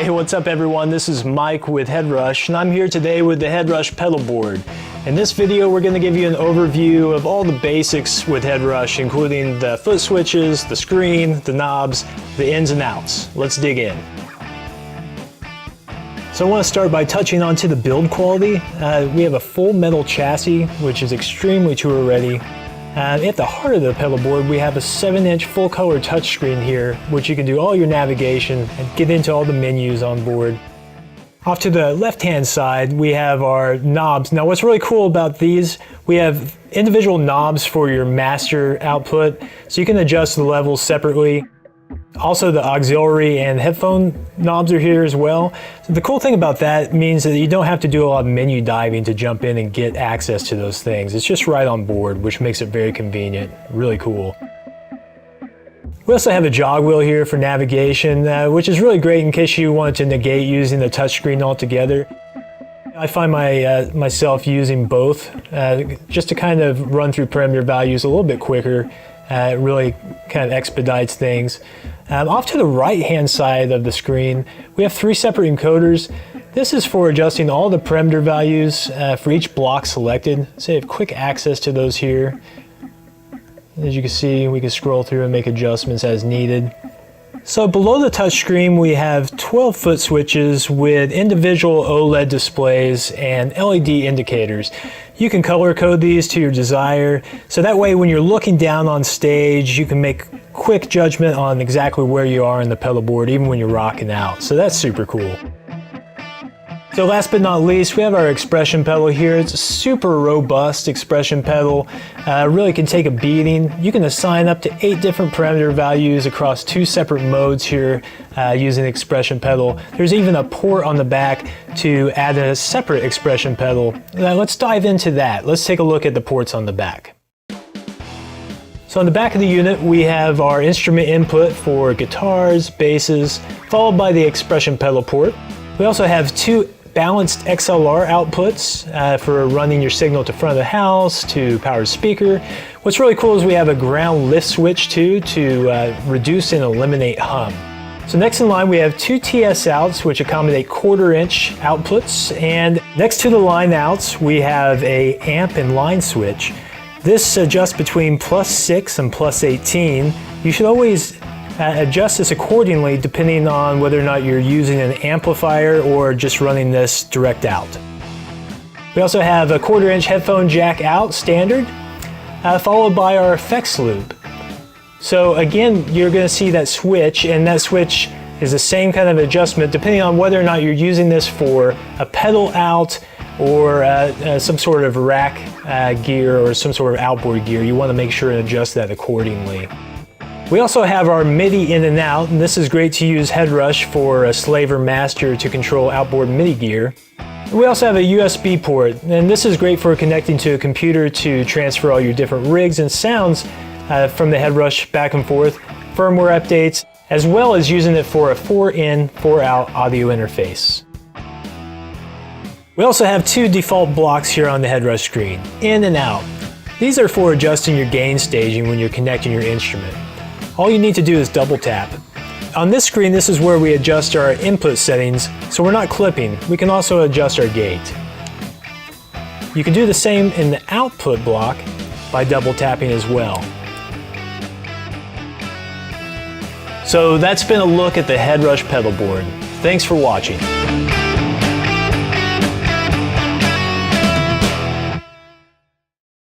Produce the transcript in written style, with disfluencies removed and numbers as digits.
Hey, what's up everyone? This is Mike with HeadRush, and I'm here today with the HeadRush Pedalboard. In this video, we're going to give you an overview of all the basics with HeadRush, including the foot switches, the screen, the knobs, the ins and outs. Let's dig in. So I want to start by touching onto the build quality. We have a full metal chassis, which is extremely tour ready. At the heart of the pedalboard, we have a 7-inch full-color touchscreen here, which you can do all your navigation and get into all the menus on board. Off to the left-hand side, we have our knobs. Now, what's really cool about these, we have individual knobs for your master output, so you can adjust the levels separately. Also, the auxiliary and headphone knobs are here as well. So the cool thing about that means that you don't have to do a lot of menu diving to jump in and get access to those things. It's just right on board, which makes it very convenient. Really cool. We also have a jog wheel here for navigation, which is really great in case you wanted to negate using the touchscreen altogether. I find myself using both just to kind of run through parameter values a little bit quicker. It really kind of expedites things. Off to the right-hand side of the screen, we have 3 separate encoders. This is for adjusting all the parameter values for each block selected. So you have quick access to those here. As you can see, we can scroll through and make adjustments as needed. So below the touchscreen, we have 12 foot switches with individual OLED displays and LED indicators. You can color code these to your desire, so that way when you're looking down on stage, you can make quick judgment on exactly where you are in the pedalboard, even when you're rocking out. So that's super cool. So last but not least, we have our expression pedal here. It's a super robust expression pedal. Really can take a beating. You can assign up to 8 different parameter values across 2 separate modes here using the expression pedal. There's even a port on the back to add a separate expression pedal. Now let's dive into that. Let's take a look at the ports on the back. So on the back of the unit, we have our instrument input for guitars, basses, followed by the expression pedal port. We also have 2 balanced XLR outputs for running your signal to front of the house, to powered speaker. What's really cool is we have a ground lift switch too to reduce and eliminate hum. So next in line we have 2 TS outs which accommodate 1/4 inch outputs, and next to the line outs we have a amp and line switch. This adjusts between +6 and +18. You should always adjust this accordingly depending on whether or not you're using an amplifier or just running this direct out. We also have a 1/4 inch headphone jack out standard, followed by our effects loop. So again, you're going to see that switch, and that switch is the same kind of adjustment depending on whether or not you're using this for a pedal out or some sort of rack gear or some sort of outboard gear. You want to make sure and adjust that accordingly. We also have our MIDI in and out, and this is great to use HeadRush for a slave or master to control outboard MIDI gear. We also have a USB port, and this is great for connecting to a computer to transfer all your different rigs and sounds from the HeadRush back and forth, firmware updates, as well as using it for a 4-in, 4-out audio interface. We also have 2 default blocks here on the HeadRush screen, in and out. These are for adjusting your gain staging when you're connecting your instrument. All you need to do is double tap. On this screen, this is where we adjust our input settings, so we're not clipping. We can also adjust our gate. You can do the same in the output block by double tapping as well. So that's been a look at the HeadRush pedalboard. Thanks for watching.